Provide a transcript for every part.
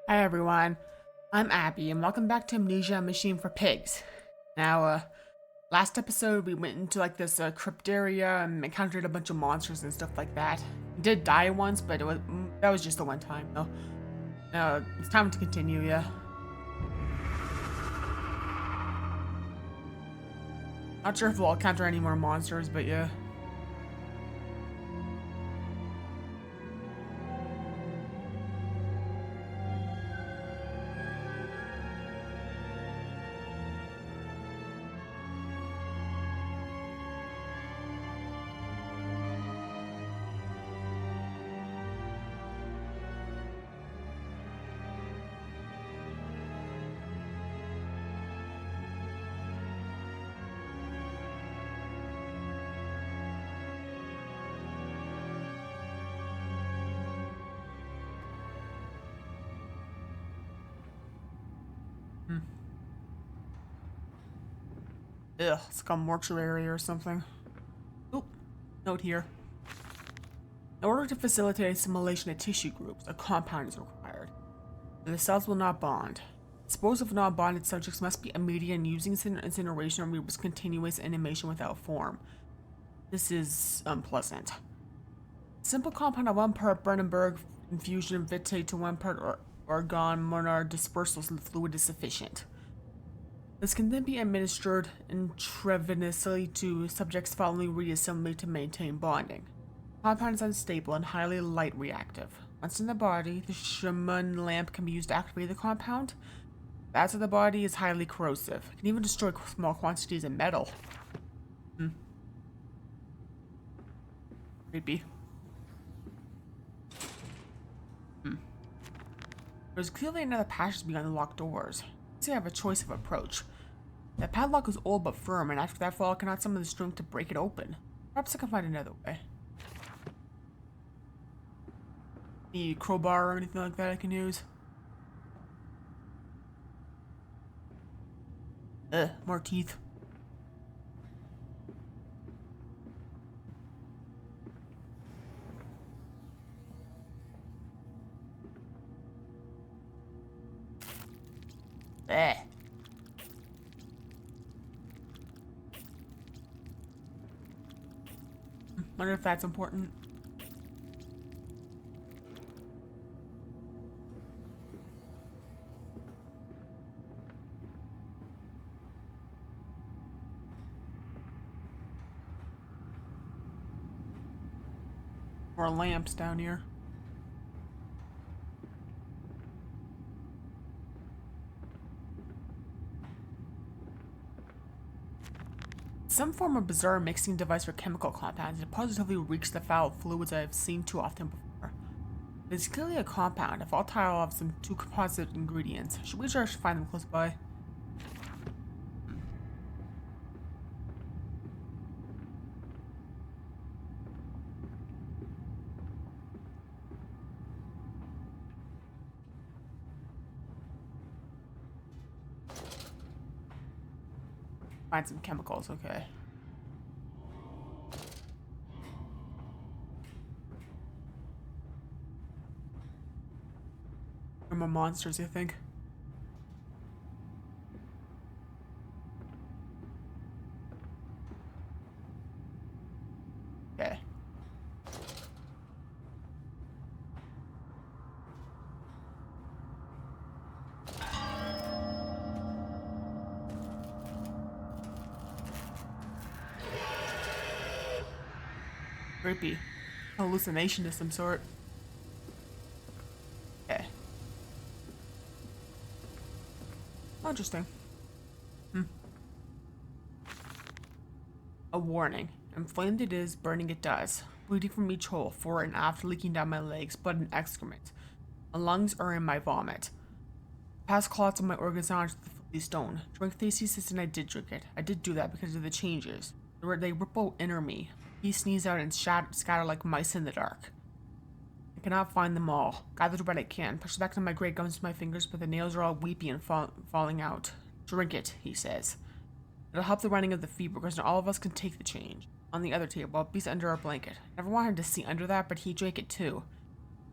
Hi everyone, I'm Abby and welcome back to Amnesia Machine for Pigs. Now, last episode we went into like this crypt area and encountered a bunch of monsters and stuff like that. We did die once, but that was just the one time though. Now, it's time to continue, yeah. Not sure if we'll encounter any more monsters, but yeah. Hmm. Ugh, it's like a mortuary or something. Oop, note here. In order to facilitate assimilation of tissue groups, a compound is required. The cells will not bond. Dispose of non-bonded subjects must be immediate and using incineration or removes continuous animation without form. This is unpleasant. Simple compound of 1 part Brandenburg infusion vitae to 1 part argon monar dispersal fluid is sufficient. This can then be administered intravenously to subjects following reassembly to maintain bonding. Compound is unstable and highly light reactive. Once in the body, the Shaman lamp can be used to activate the compound. The acid of the body is highly corrosive. It can even destroy small quantities of metal. Creepy. There's clearly another passage beyond the locked doors. See, I have a choice of approach. The padlock is old but firm, and after that fall, I cannot summon the strength to break it open. Perhaps I can find another way. Any crowbar or anything like that I can use? More teeth. Eh. Wonder if that's important. More lamps down here. Some form of bizarre mixing device for chemical compounds. It positively reeks the foul fluids I have seen too often before. It is clearly a compound, a volatile of some two composite ingredients. Should we try to find them close by? Find some chemicals, okay. Or more monsters, you think? Okay. Creepy. Hallucination of some sort. Okay. Interesting. A warning. Inflamed it is, burning it does. Bleeding from each hole, fore and aft, leaking down my legs, blood and excrement. My lungs are in my vomit. Past clots of my organs onto the filthy stone. Drink thesis and I did drink it. I did do that because of the changes. They ripple inner me. He sneeze out and scatter like mice in the dark. I cannot find them all. Gathered what I can. Push back to my great gums with my fingers, but the nails are all weepy and falling out. Drink it, he says. It'll help the running of the fever, because not all of us can take the change. On the other table, a piece under our blanket. Never wanted to see under that, but he drank it too.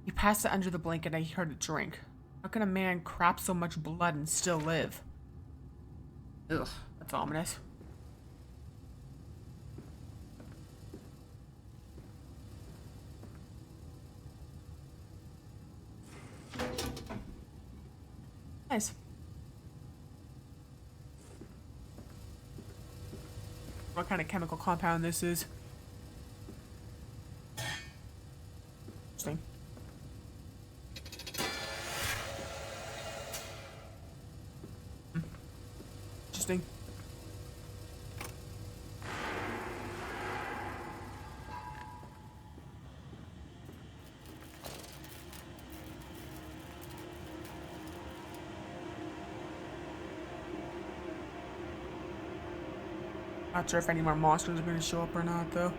He passed it under the blanket and I heard it drink. How can a man crap so much blood and still live? Ugh, that's ominous. Nice. What kind of chemical compound this is? Interesting. Interesting. Not sure if any more monsters are going to show up or not, though.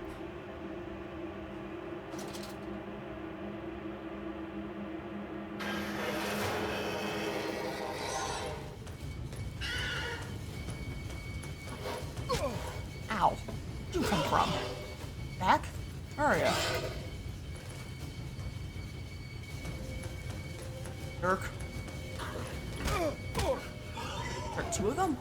Ow. Where'd you come from? Back? Where are you? Jerk. There are two of them?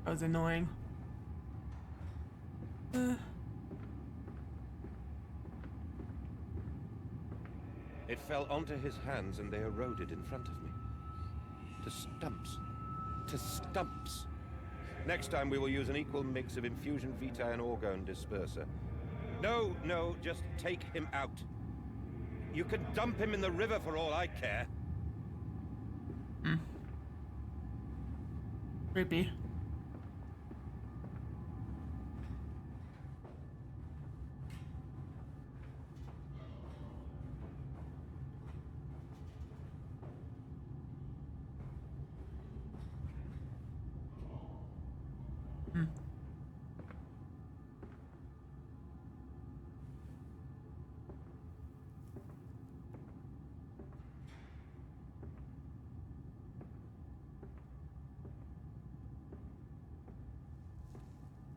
That was annoying. It fell onto his hands and they eroded in front of me. To stumps. To stumps. Next time we will use an equal mix of infusion vitae and orgone disperser. No, no, just take him out. You can dump him in the river for all I care. Creepy.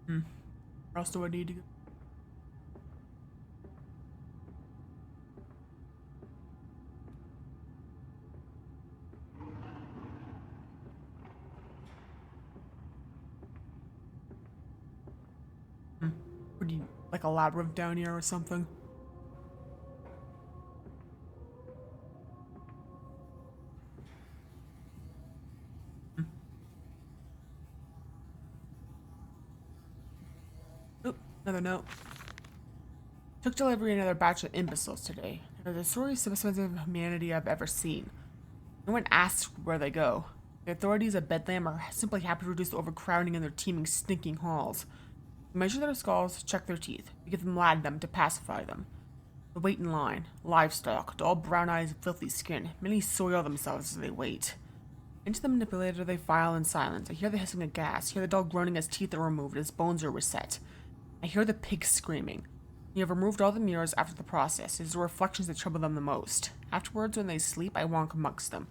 Where else do I need to go? Would you like a labyrinth down here or something? Oop, another note. Took delivery of another batch of imbeciles today. They're the sorriest specimens of humanity I've ever seen. No one asks where they go. The authorities of Bedlam are simply happy to reduce the overcrowding in their teeming, stinking halls. We measure their skulls, check their teeth. We give them laudanum to pacify them. They wait in line. Livestock, dull brown eyes and filthy skin. Many soil themselves as they wait. Into the manipulator they file in silence. I hear the hissing of gas. Hear the dog groaning as teeth are removed, as bones are reset. I hear the pigs screaming. You have removed all the mirrors after the process. It is the reflections that trouble them the most. Afterwards, when they sleep, I walk amongst them.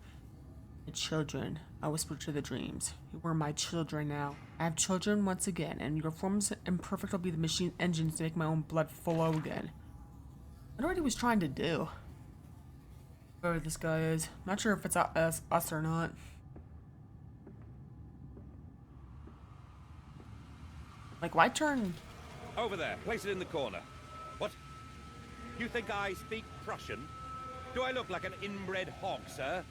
The children, I whisper to the dreams. You were my children now. I have children once again, and your forms imperfect will be the machine engines to make my own blood flow again. I wonder what he was trying to do. Whoever this guy is. Not sure if it's us or not. Like, why turn... Over there, place it in the corner. What? You think I speak Prussian? Do I look like an inbred hog, sir?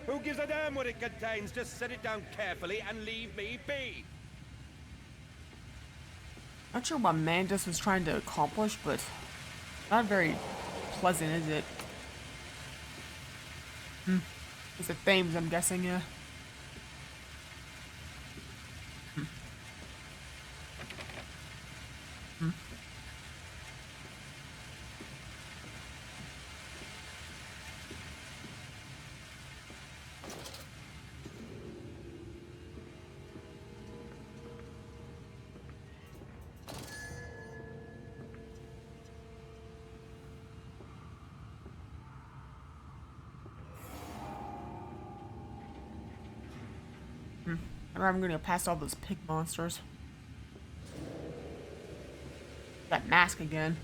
Who gives a damn what it contains? Just set it down carefully and leave me be. Not sure what Mantis was trying to accomplish, but not very pleasant, is it? It's the Thames, I'm guessing, yeah. I'm gonna go past all those pig monsters. That mask again.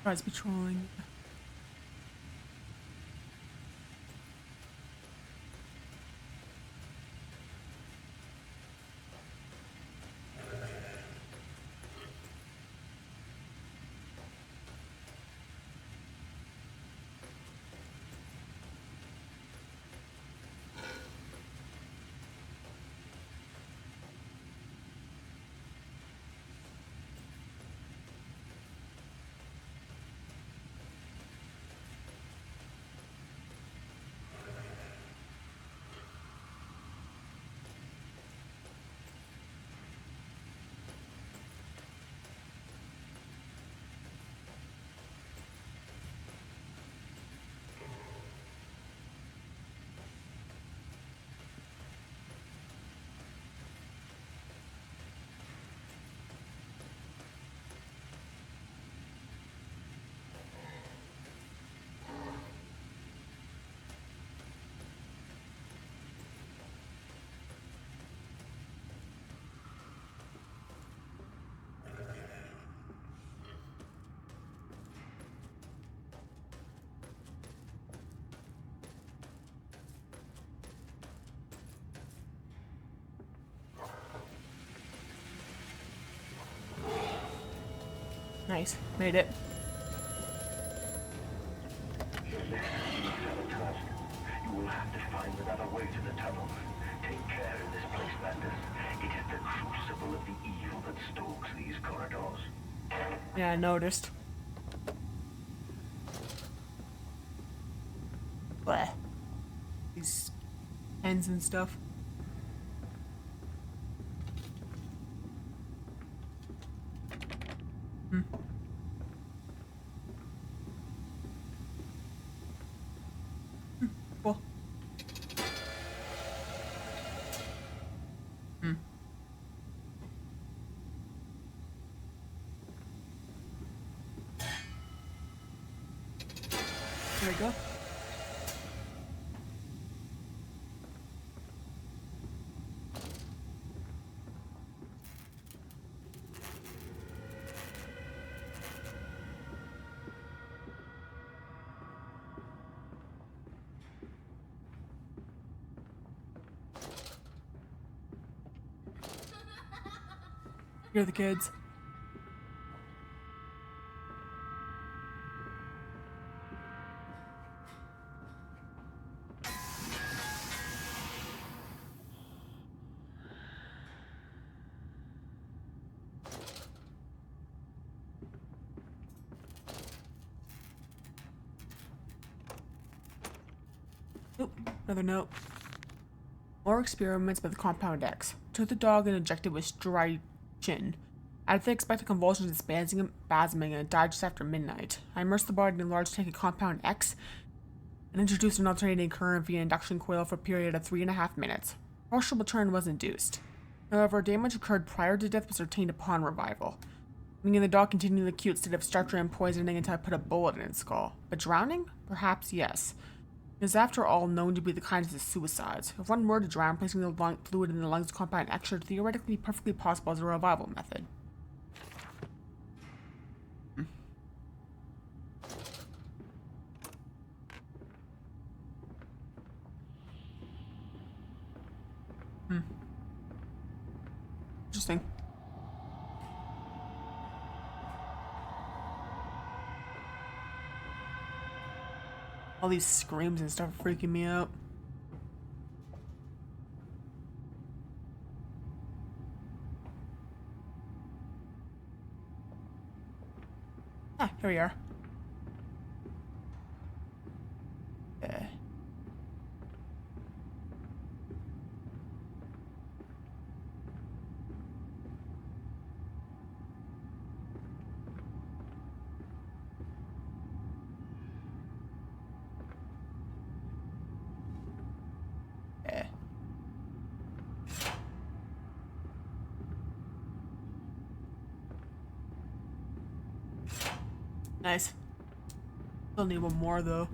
Prize patrolling. Nice. Made it. You will have to find another way to the tunnel. Take care in this place, Landis. It is the crucible of the evil that stalks these corridors. Yeah, I noticed. Bleh. These pens and stuff. Cool. There we go. Here are the kids. Oop, another note. More experiments with Compound X. Took the dog and injected with strychnine. After the expected convulsions and spasming, and it died just after midnight. I immersed the body in a large tank of Compound X and introduced an alternating current via induction coil for a period of 3.5 minutes. Partial return was induced. However, damage occurred prior to death was retained upon revival, meaning the dog continued in the acute state of structure and poisoning until I put a bullet in its skull. But drowning? Perhaps yes. It is after all known to be the kindest of suicides. If one were to drown, placing the fluid in the lungs of Compound X should theoretically be perfectly possible as a revival method. Interesting. All these screams and stuff are freaking me out. Ah, here we are. Okay. Okay. Nice. Still need one more though.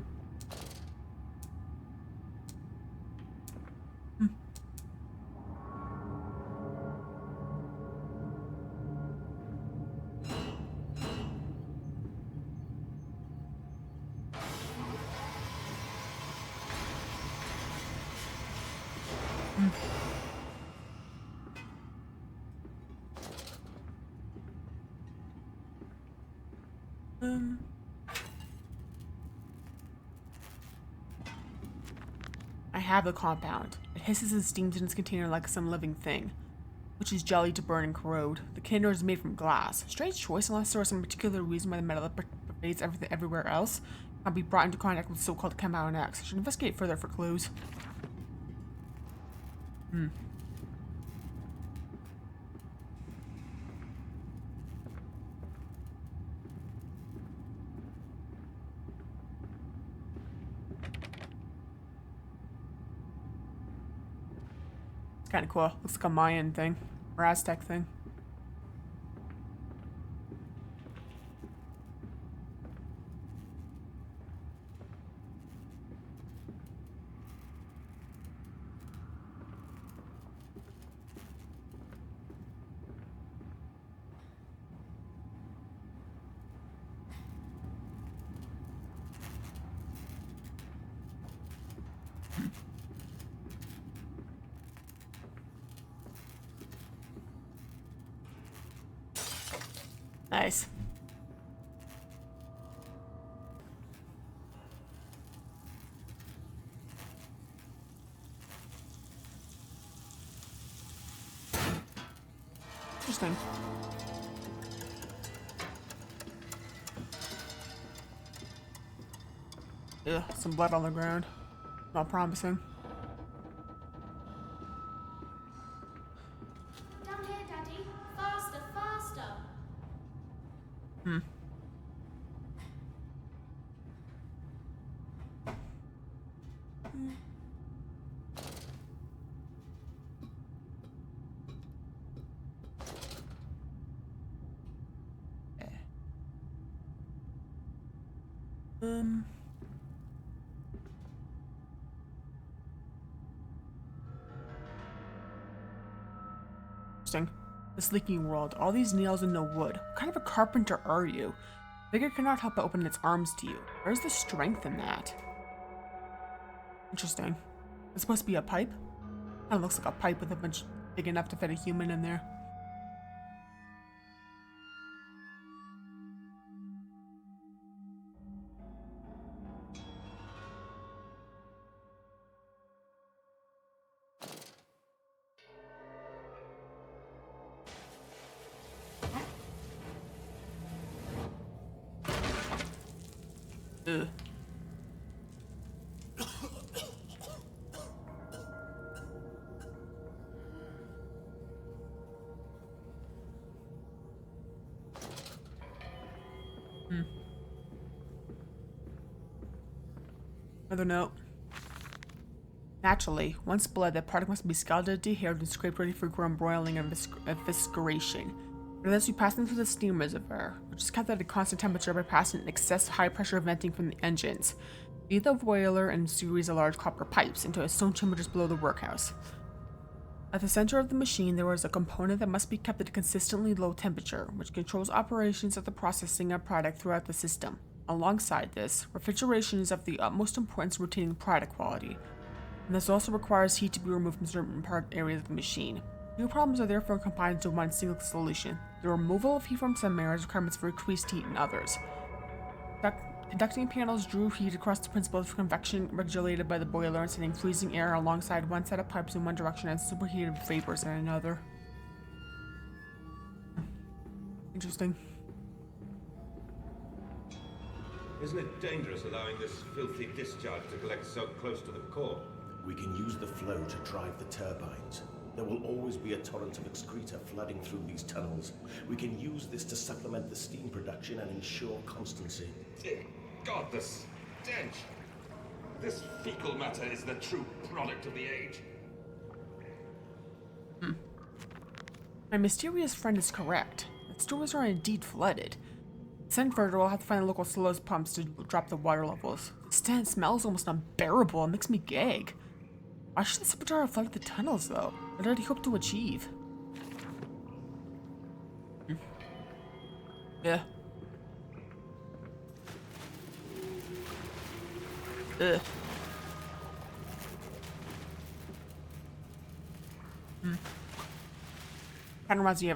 Um. I have the compound. It hisses and steams in its container like some living thing, which is jelly to burn and corrode. The container is made from glass. Strange choice unless there was some particular reason why the metal that pervades everything everywhere else can be brought into contact with so-called compound X. I should investigate further for clues. It's kind of cool. Looks like a Mayan thing. Or Aztec thing. Nice. Interesting. Ugh, some blood on the ground. Not promising. Down here, Daddy. Faster, faster. Um. Interesting. This leaking world. All these nails and no wood. What kind of a carpenter are you? Bilge cannot help but open its arms to you. Where's the strength in that? Interesting. It's supposed to be a pipe? Kind of looks like a pipe with a bunch big enough to fit a human in there. Ugh. Another note. Naturally, once bled, that product must be scalded, dehaired, and scraped ready for ground broiling and evisceration. But unless you pass them through the steam reservoir, which is kept at a constant temperature by passing an excess high pressure venting from the engines. Feed the boiler and series of large copper pipes into a stone chamber just below the workhouse. At the center of the machine, there was a component that must be kept at a consistently low temperature, which controls operations of the processing of product throughout the system. Alongside this, refrigeration is of the utmost importance in retaining product quality, and this also requires heat to be removed from certain part areas of the machine. Two problems are therefore combined into one single solution: the removal of heat from some areas requirements for increased heat in others. Conducting panels drew heat across the principle of convection regulated by the boiler and sending freezing air alongside one set of pipes in one direction and superheated vapors in another. Interesting. Isn't it dangerous allowing this filthy discharge to collect so close to the core? We can use the flow to drive the turbines. There will always be a torrent of excreta flooding through these tunnels. We can use this to supplement the steam production and ensure constancy. Dear God, the stench! This fecal matter is the true product of the age. My mysterious friend is correct. The stores are indeed flooded. Send further, we'll have to find the local sluice pumps to drop the water levels. The stench smells almost unbearable. It makes me gag. Why should the supercharger have flooded the tunnels, though? What did he hope to achieve? Yeah. Ugh. Kind of reminds me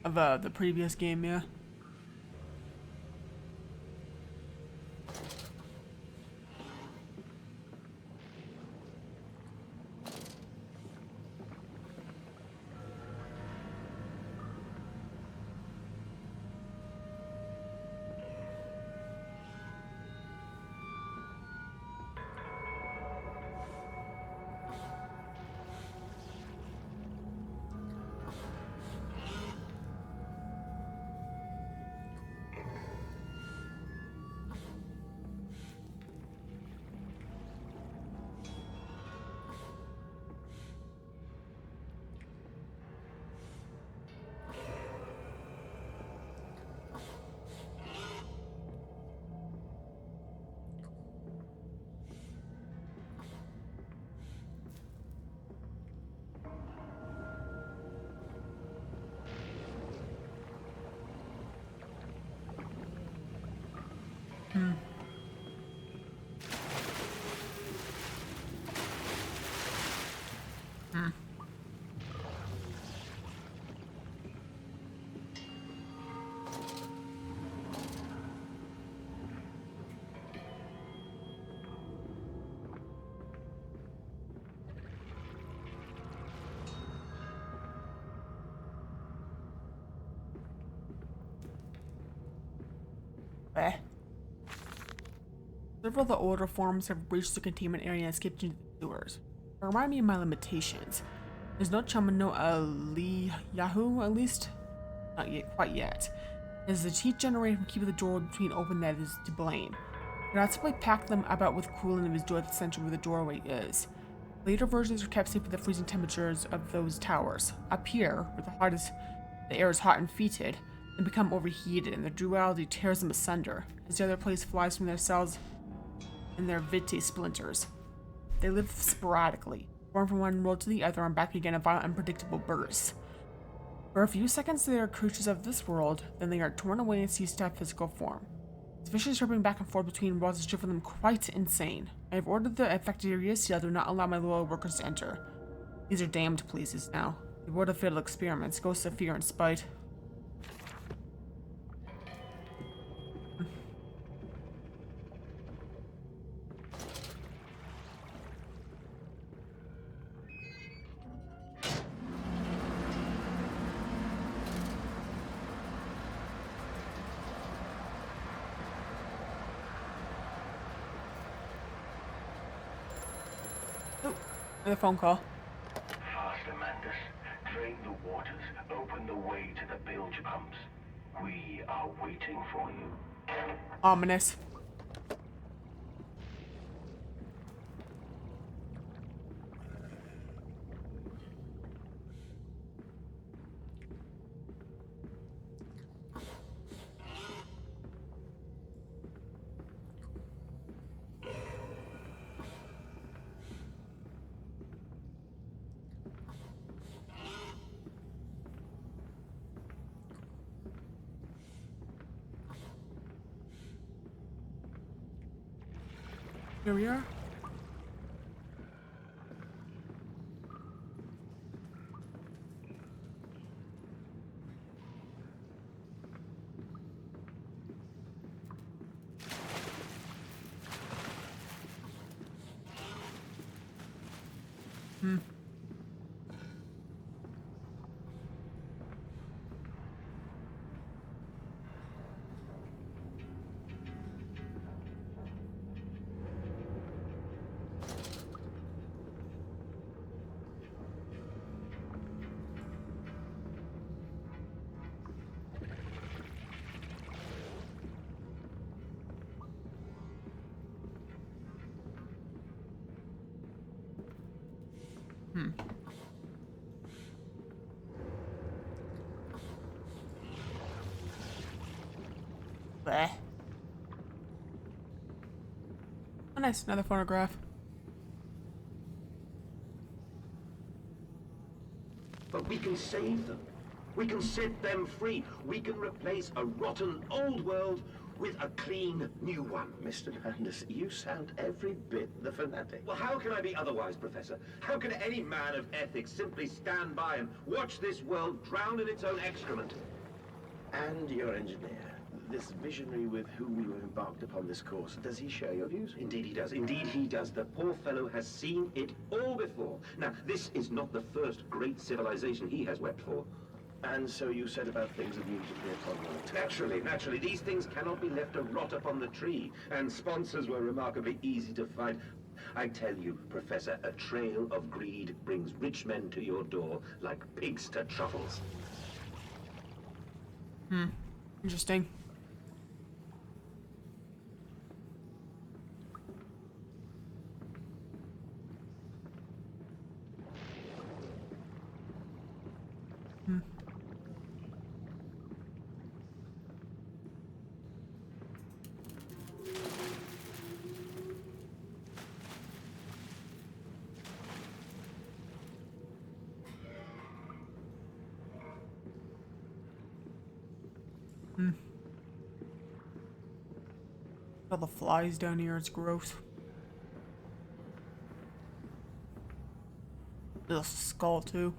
of the previous game, yeah. Eh. Several of the older forms have breached the containment area and escaped into the sewers. They remind me of my limitations. There's no Chamano Ali Yahoo, at least. Not yet, quite yet. As the heat generated from keeping the door between open that is to blame. Do not simply pack them about with coolant of his door at the center where the doorway is. Later versions are kept safe with the freezing temperatures of those towers. Up here, where the air is hot and fetid, they become overheated and their duality tears them asunder, as the other place flies from their cells and their vitae splinters. They live sporadically, born from one world to the other and back again in violent unpredictable bursts. For a few seconds they are creatures of this world, then they are torn away and cease to have physical form. This vicious ripping back and forth between worlds has driven them quite insane. I have ordered the affected areas sealed and do not allow my loyal workers to enter. These are damned places now. The world of fatal experiments, ghosts of fear and spite. Another phone call. Faster, Mandus. Drain the waters. Open the way to the bilge pumps. We are waiting for you. Ominous. Here we are. Bleh. Oh, nice. Another phonograph. But we can save them. We can set them free. We can replace a rotten old world with a clean new one. Mr. Landis, you sound every bit the fanatic. Well, how can I be otherwise, Professor? How can any man of ethics simply stand by and watch this world drown in its own excrement? And your engineer, this visionary with whom you have embarked upon this course, does he share your views? Indeed he does. Indeed he does. The poor fellow has seen it all before. Now, this is not the first great civilization he has wept for. And so you set about things immediately upon your return. Naturally. These things cannot be left to rot upon the tree. And sponsors were remarkably easy to find. I tell you, Professor, a trail of greed brings rich men to your door like pigs to truffles. Interesting. All the flies down here, it's gross. This skull too.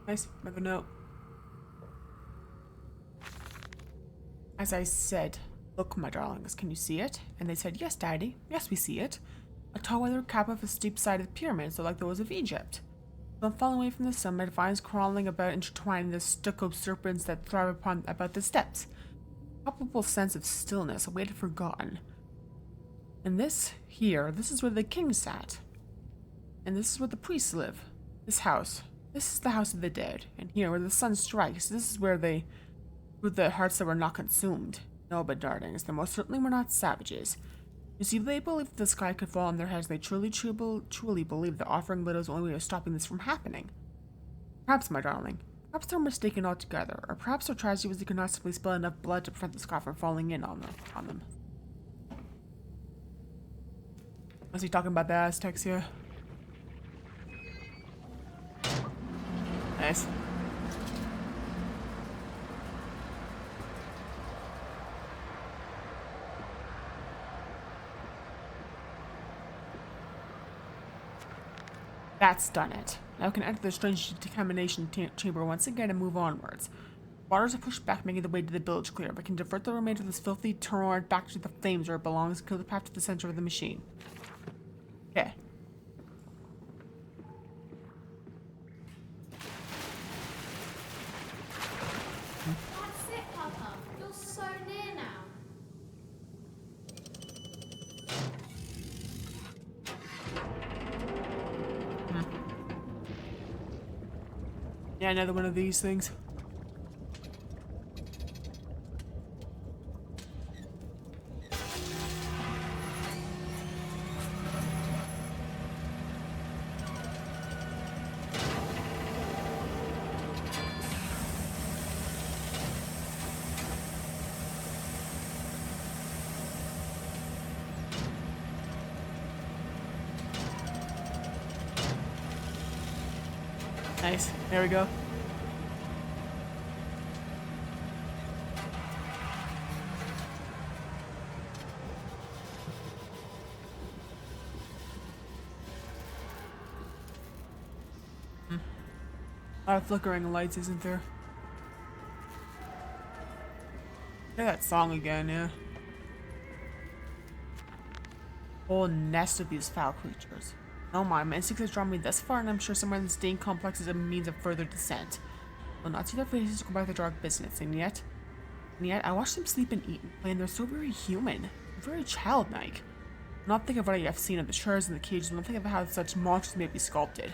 Nice, another note. As I said, look, my darlings, can you see it? And they said, yes, Daddy. Yes, we see it. A tall weathered cap of a steep-sided pyramid, so like those of Egypt. So I'm falling away from the summit, vines crawling about, intertwining the stucco serpents that thrive about the steps. A palpable sense of stillness, a weight forgotten. And this is where the king sat. And this is where the priests live. This is the house of the dead. And here, where the sun strikes, this is where the hearts that were not consumed. No, but darlings, they most certainly were not savages. You see, they believed the sky could fall on their heads. They truly believed that offering little was the only way of stopping this from happening. Perhaps, my darling, perhaps they're mistaken altogether, or perhaps their tragedy was they could not simply spill enough blood to prevent the sky from falling in on them. Was he talking about the Aztecs here? Nice. That's done it. Now we can enter the strange decontamination chamber once again and move onwards. Waters are pushed back, making the way to the bilge clear, but can divert the remainder of this filthy torrent back to the flames where it belongs, kill the path to the center of the machine. Okay. That's it, Papa. You're so near now. Yeah, another one of these things. Nice. There we go. A lot of flickering lights, isn't there? Hear that song again, yeah. Whole nest of these foul creatures. Oh my instincts has drawn me thus far, and I'm sure somewhere in this dang complex is a means of further descent. Will not see their faces go back to dark business, and yet, I watch them sleep and eat and play, and they're so very human, very childlike. Not think of what I've seen of the chairs and the cages, not think of how such monsters may be sculpted.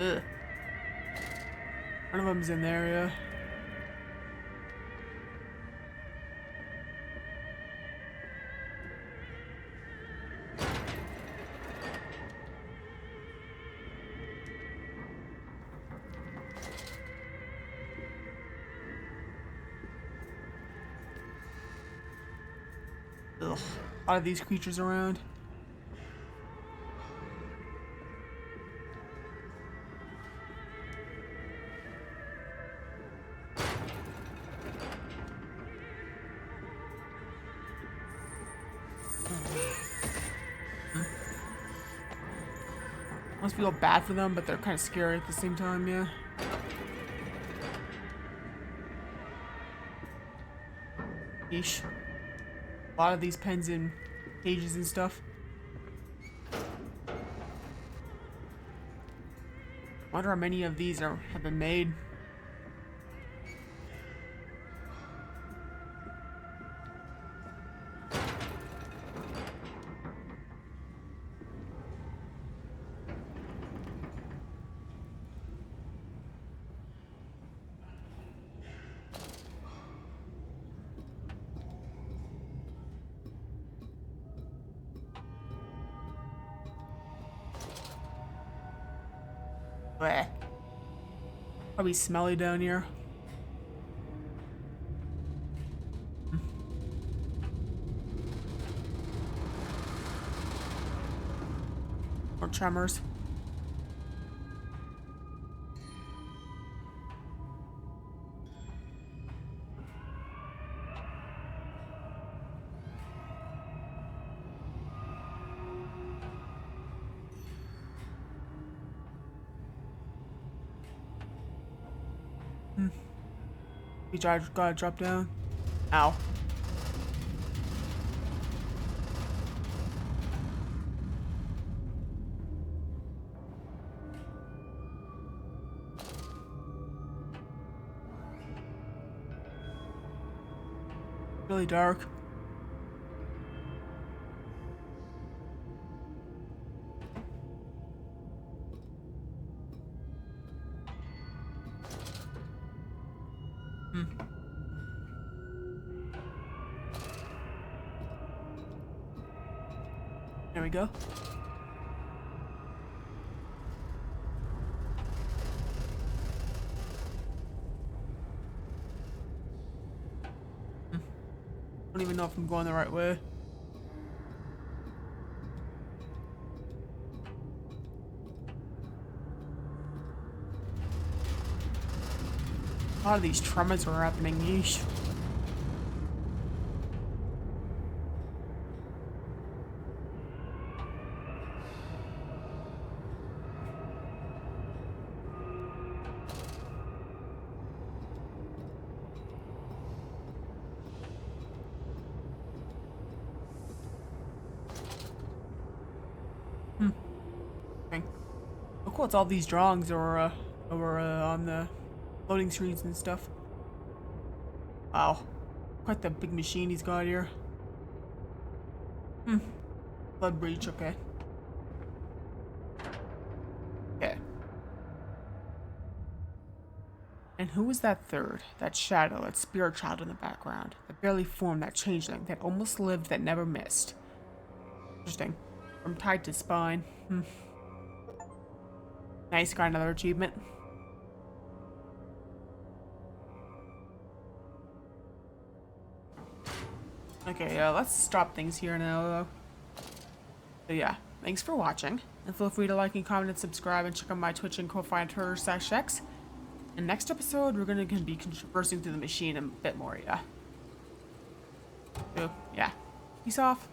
Ugh. One of them's in there, yeah. Ugh. A lot of these creatures around. Must feel bad for them, but they're kind of scary at the same time, yeah. Yeesh. A lot of these pens and cages and stuff. Wonder how many of these have been made. Bleh. Probably smelly down here. More tremors. We gotta drop down. Ow. Really dark. There we go. Don't even know if I'm going the right way. A lot of these tremors were happening, yeesh. Okay. Oh cool, it's all these drawings over on the loading screens and stuff. Wow. Quite the big machine he's got here. Blood breach, okay. Okay. And who was that third? That shadow, that spirit child in the background. That barely formed, that changeling, that almost lived, that never missed. Interesting. From tight to spine. Nice, got another achievement. Okay, let's stop things here now, though. So yeah, thanks for watching. And feel free to like and comment and subscribe and check out my Twitch and Ko-Fi and Twitter/X. And next episode, we're gonna be conversing through the machine a bit more, yeah. So, yeah. Peace off.